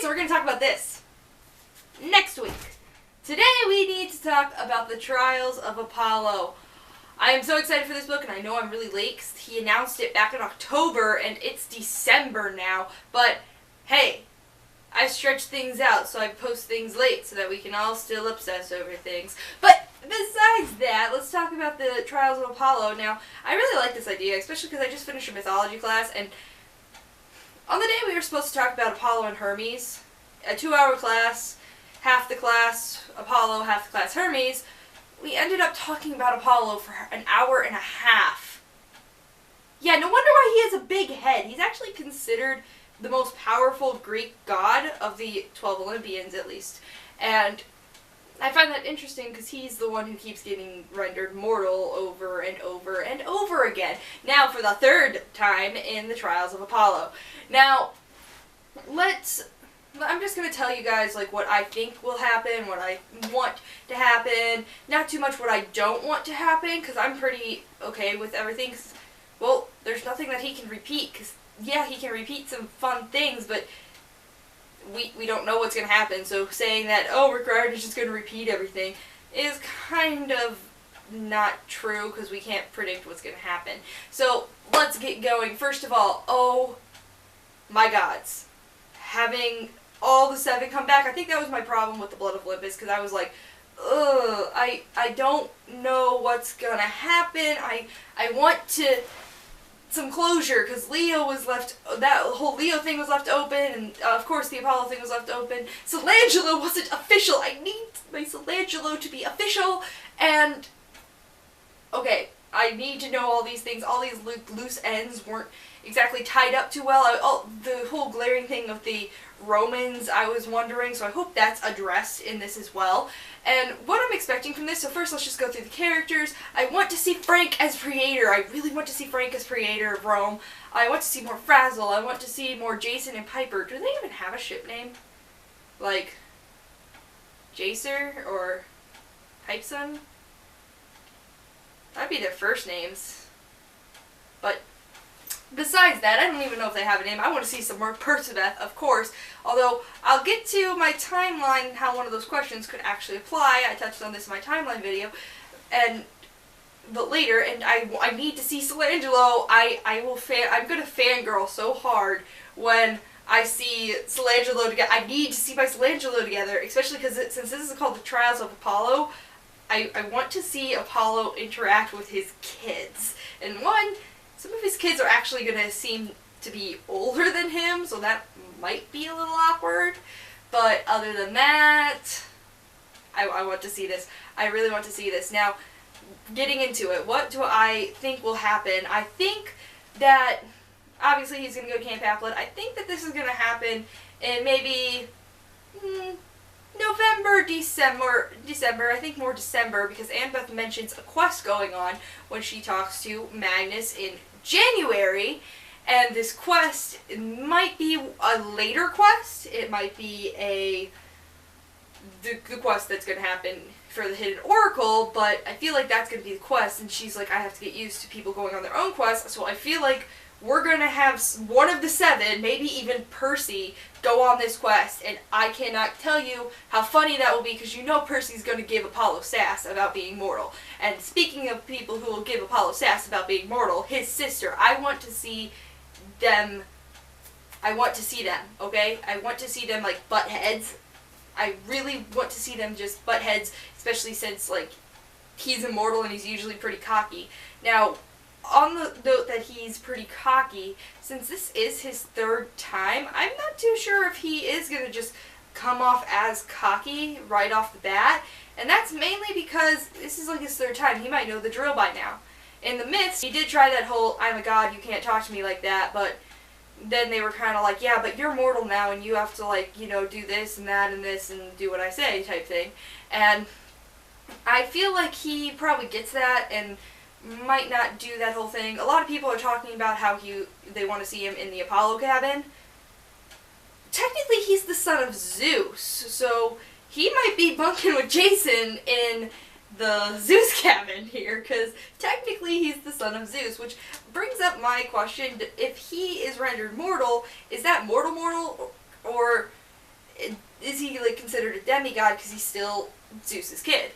so we're going to talk about this next week. Today we need to talk about the Trials of Apollo. I am so excited for this book, and I know I'm really late because he announced it back in October, and it's December now. But, hey, I stretch things out, so I post things late so that we can all still obsess over things. But besides that, let's talk about the Trials of Apollo. Now, I really like this idea, especially because I just finished a mythology class, and on the day we were supposed to talk about Apollo and Hermes, a 2-hour class, half the class Apollo, half the class Hermes, we ended up talking about Apollo for an hour and a half. Yeah, no wonder why he has a big head. He's actually considered the most powerful Greek god of the 12 Olympians, at least. And I find that interesting because he's the one who keeps getting rendered mortal over and over and over again. Now for the 3rd time in the Trials of Apollo. Now, I'm just going to tell you guys like what I think will happen, what I want to happen, not too much what I don't want to happen, because I'm pretty okay with everything. Well, there's nothing that he can repeat, because yeah, he can repeat some fun things, but we don't know what's going to happen, so saying that, oh, Rick Riordan is just going to repeat everything is kind of not true, because we can't predict what's going to happen. So, let's get going. First of all, oh my gods. Having all the 7 come back, I think that was my problem with the Blood of Olympus, because I was like, ugh, I don't know what's going to happen. I want some closure, because Leo was left, that whole Leo thing was left open, and of course the Apollo thing was left open. Solangelo wasn't official. I need my Solangelo to be official, and okay, I need to know all these things. All these loose ends weren't exactly tied up too well. The whole glaring thing of the Romans, I was wondering, so I hope that's addressed in this as well. And what I'm expecting from this, so first let's just go through the characters. I want to see Frank as Praetor. I really want to see Frank as Praetor of Rome. I want to see more Frazzle. I want to see more Jason and Piper. Do they even have a ship name? Like, Jacer or Pipeson? That'd be their first names. But besides that, I don't even know if they have a name. I want to see some more Perciveth, of course. Although, I'll get to my timeline and how one of those questions could actually apply. I touched on this in my timeline video. But later, and I need to see Solangelo. I'm going to fangirl so hard when I see Solangelo together. I need to see my Solangelo together, especially because since this is called the Trials of Apollo, I want to see Apollo interact with his kids. And some of his kids are actually going to seem to be older than him, so that might be a little awkward. But other than that, I want to see this. I really want to see this. Now, getting into it, what do I think will happen? I think that, obviously he's going to go to Camp Applet. I think that this is going to happen in maybe November, December, I think more December, because Annabeth mentions a quest going on when she talks to Magnus in January, and this quest might be a later quest. It might be the quest that's going to happen for the Hidden Oracle, but I feel like that's going to be the quest, and she's like, I have to get used to people going on their own quests, so I feel like we're going to have one of the 7, maybe even Percy, go on this quest, and I cannot tell you how funny that will be, because you know Percy's going to give Apollo sass about being mortal. And speaking of people who will give Apollo sass about being mortal, his sister, I want to see them, okay? I want to see them, like, butt heads. I really want to see them just butt heads, especially since, like, he's immortal and he's usually pretty cocky. Now, on the note that he's pretty cocky, since this is his 3rd time, I'm not too sure if he is going to just come off as cocky right off the bat. And that's mainly because this is like his 3rd time. He might know the drill by now. In the myths, he did try that whole, I'm a god, you can't talk to me like that, but then they were kind of like, yeah, but you're mortal now and you have to, like, you know, do this and that and this and do what I say type thing. And I feel like he probably gets that and might not do that whole thing. A lot of people are talking about how they want to see him in the Apollo cabin. Technically, he's the son of Zeus, so he might be bunking with Jason in the Zeus cabin here, because technically he's the son of Zeus, which brings up my question, if he is rendered mortal, is that mortal, or demigod because he's still Zeus's kid.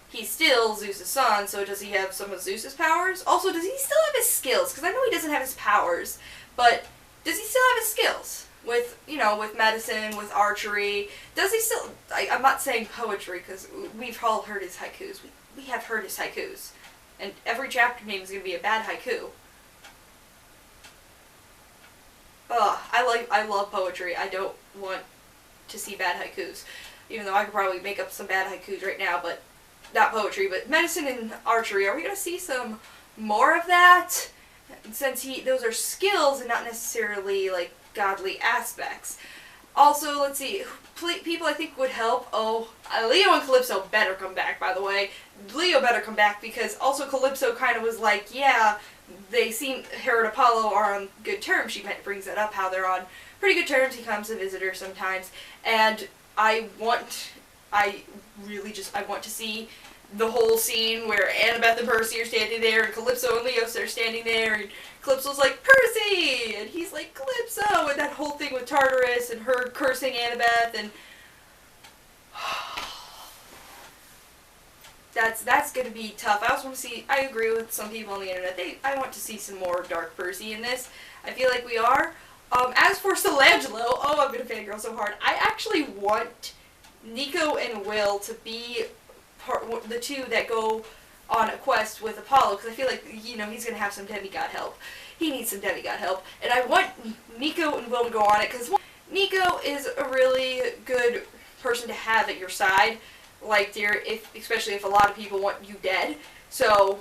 He's still Zeus's son, so does he have some of Zeus's powers? Also, does he still have his skills? Because I know he doesn't have his powers, but does he still have his skills? With, you know, with medicine, with archery. Does he still... I'm not saying poetry, because we've all heard his haikus. We have heard his haikus. And every chapter name is going to be a bad haiku. Ugh, I love poetry. I don't want to see bad haikus. Even though I could probably make up some bad haikus right now, but not poetry. But medicine and archery, are we going to see some more of that? Since those are skills and not necessarily, like, godly aspects. Also, let's see, people I think would help. Oh, Leo and Calypso better come back, by the way. Leo better come back because also Calypso kind of was like, yeah, her and Apollo are on good terms. She brings that up, how they're on pretty good terms. He comes to visit her sometimes. And I want to see the whole scene where Annabeth and Percy are standing there and Calypso and Leo are standing there and Calypso's like, Percy! And he's like, Calypso! And that whole thing with Tartarus and her cursing Annabeth and... That's gonna be tough. I also want to see... I agree with some people on the internet. I want to see some more Dark Percy in this. I feel like we are. As for Solangelo, oh, I'm gonna fangirl so hard. I actually want Nico and Will to be the two that go on a quest with Apollo, because I feel like, you know, he's going to have some demigod help. He needs some demigod help. And I want Nico and Will to go on it, because Nico is a really good person to have at your side, like, especially if a lot of people want you dead. So,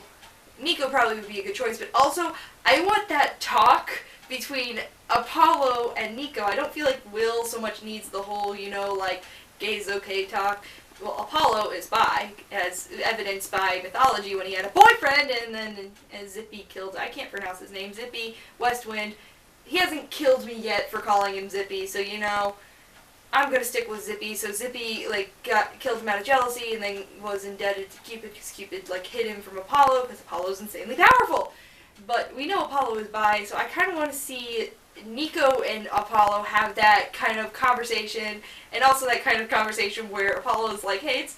Nico probably would be a good choice. But also, I want that talk between Apollo and Nico. I don't feel like Will so much needs the whole, you know, like, gay's okay talk. Well, Apollo is bi, as evidenced by mythology when he had a boyfriend and then Zippy killed, I can't pronounce his name, Zippy Westwind. He hasn't killed me yet for calling him Zippy, so, you know, I'm gonna stick with Zippy. So Zippy, like, killed him out of jealousy and then was indebted to Cupid because Cupid, like, hid him from Apollo because Apollo's insanely powerful. But we know Apollo is bi, so I kind of want to see Nico and Apollo have that kind of conversation, and also that kind of conversation where Apollo is like, hey,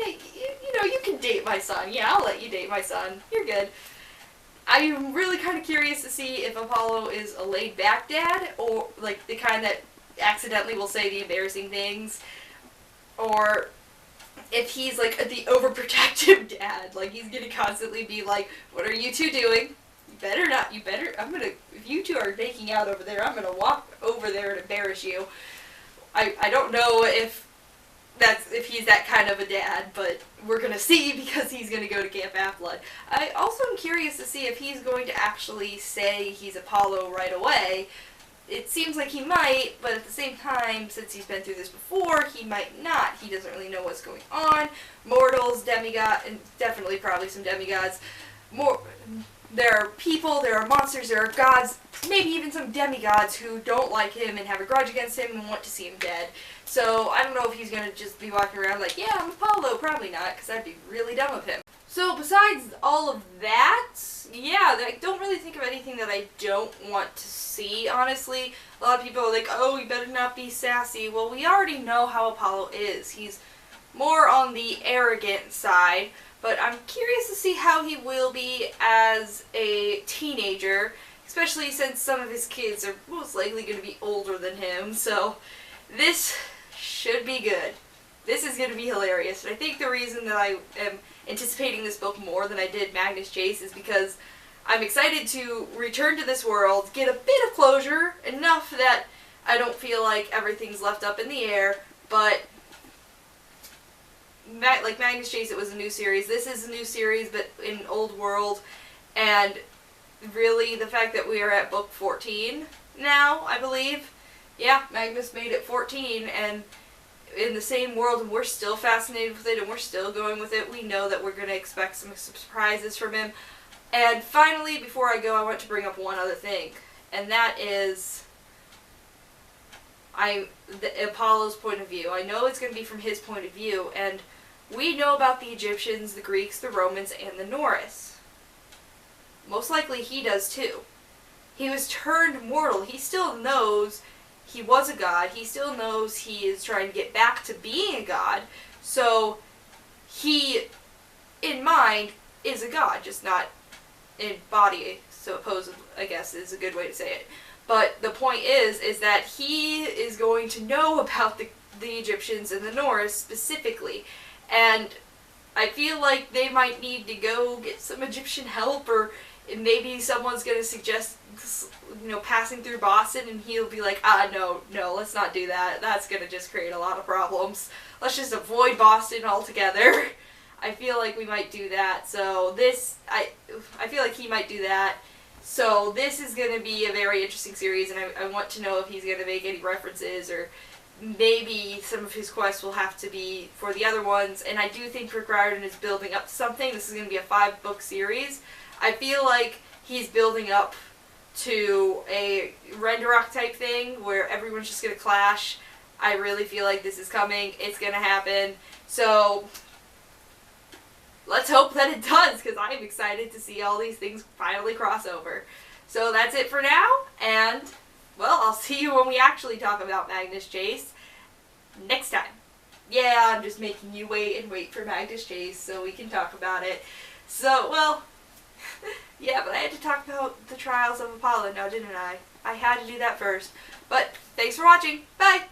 you know, you can date my son. Yeah, I'll let you date my son. You're good. I'm really kind of curious to see if Apollo is a laid-back dad, or, like, the kind that accidentally will say the embarrassing things, or if he's, like, the overprotective dad. Like, he's gonna constantly be like, what are you two doing? If you two are making out over there, I'm gonna walk over there and embarrass you. I don't know if he's that kind of a dad, but we're gonna see because he's gonna go to Camp Half-Blood. I also am curious to see if he's going to actually say he's Apollo right away. It seems like he might, but at the same time, since he's been through this before, he might not. He doesn't really know what's going on. Mortals, demigod, and definitely probably some demigods. There are people, there are monsters, there are gods, maybe even some demigods who don't like him and have a grudge against him and want to see him dead. So I don't know if he's going to just be walking around like, yeah, I'm Apollo. Probably not, because that'd be really dumb of him. So besides all of that, yeah, I don't really think of anything that I don't want to see, honestly. A lot of people are like, oh, you better not be sassy. Well, we already know how Apollo is. He's more on the arrogant side. But I'm curious to see how he will be as a teenager, especially since some of his kids are most likely going to be older than him. So this should be good. This is going to be hilarious. And I think the reason that I am anticipating this book more than I did Magnus Chase is because I'm excited to return to this world, get a bit of closure, enough that I don't feel like everything's left up in the air, but like Magnus Chase, it was a new series. This is a new series, but in old world, and really the fact that we are at book 14 now, I believe. Yeah, Magnus made it 14, and in the same world, and we're still fascinated with it, and we're still going with it. We know that we're going to expect some surprises from him. And finally, before I go, I want to bring up one other thing, and that is Apollo's point of view. I know it's going to be from his point of view, and we know about the Egyptians, the Greeks, the Romans, and the Norse. Most likely he does too. He was turned mortal. He still knows he was a god. He still knows he is trying to get back to being a god. So he, in mind, is a god, just not in body, supposedly, I guess is a good way to say it. But the point is that he is going to know about the Egyptians and the Norse specifically. And I feel like they might need to go get some Egyptian help, or maybe someone's going to suggest, passing through Boston, and he'll be like, no, let's not do that. That's going to just create a lot of problems. Let's just avoid Boston altogether. I feel like we might do that. So I feel like he might do that. So this is going to be a very interesting series, and I want to know if he's going to make any references, or maybe some of his quests will have to be for the other ones. And I do think Rick Riordan is building up to something. This is going to be a 5-book series. I feel like he's building up to a Ragnarok type thing where everyone's just going to clash. I really feel like this is coming. It's going to happen. So let's hope that it does, because I'm excited to see all these things finally cross over. So that's it for now, and, well, I'll see you when we actually talk about Magnus Chase next time. Yeah, I'm just making you wait and wait for Magnus Chase so we can talk about it. So, well, yeah, but I had to talk about the Trials of Apollo now, didn't I? I had to do that first. But, thanks for watching. Bye!